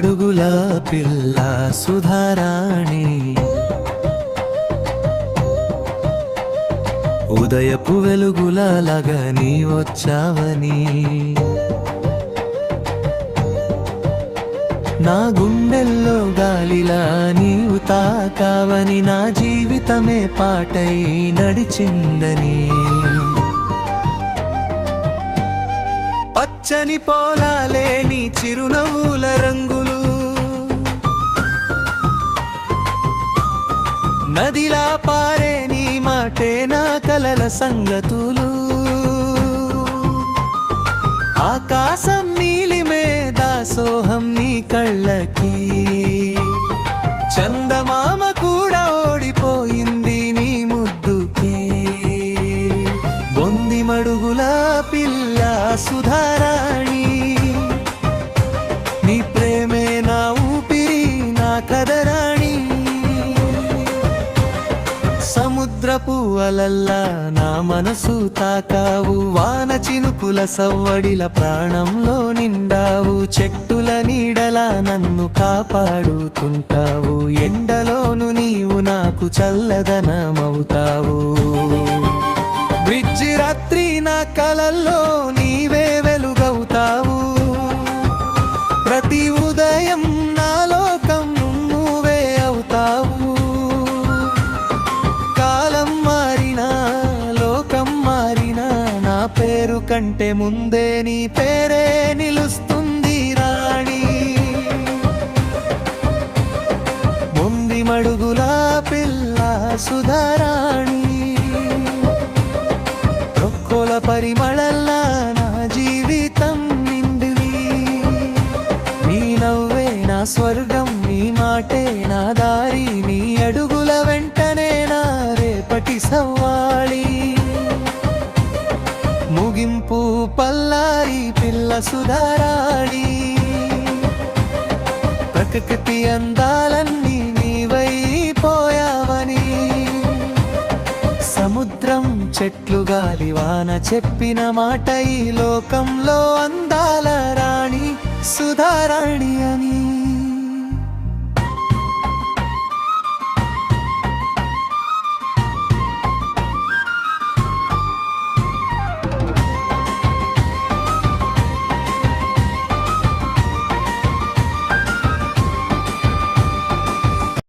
మడుగుల పిల్ల సుధారాణి, ఉదయపు వెలుగులాగా నీ వచ్చావని, నా గుండెల్లో గాలిలా నీవు తాకావని, నా జీవితమే పాటై నడిచిందని. పచ్చని పొలాలే నీ చిరునవ్వుల రంగులు, నదిలా పారే నీ మాటే నా కలల సంగతులు. ఆకాశం నీలిమే దాసోహం నీ కళ్ళకి, చందమామ కూడా ఓడిపోయింది నీ ముద్దుకి. బొంది మడుగుల పిల్ల సుధారాణి, నీ ప్రేమే నా ఊపిరి నా కదరాణి. సముద్రపు అలల్లా నా మనసు తాకావు, వాన చినుకుల సవ్వడిల ప్రాణంలో నిండావు. చెట్టుల నీడలా నన్ను కాపాడుతుంటావు, ఎండలోను నీవు నాకు చల్లదనమవుతావు. బ్రిడ్జి రాత్రి నా కలల్లో నీవే వెలుగవుతావు, ప్రతి ఉదయం నా లోకం నువ్వే అవుతావు. కాలం మారినా లోకం మారినా నా పేరు కంటే ముందే నీ పేరే నిలుస్తుంది రాణి. ముంది మడుగుల పిల్ల సుధారాణి, రొక్కోల పరిమళల్లా నా జీవితం నిండివి. నీ నవ్వే నా స్వర్గం, నీ మాటే నా దారి, నీ అడుగుల వెంటనే నా రేపటి సవ్వాలి. ముగింపు పల్లారి పిల్ల సుధారాణి, ప్రకృతి అందాలన్నీ నీవైపోయావని. సముద్రం చెట్లు గాలి వాన చెప్పిన మాట, ఈ లోకంలో అందాల రాణి సుధారాణి అని.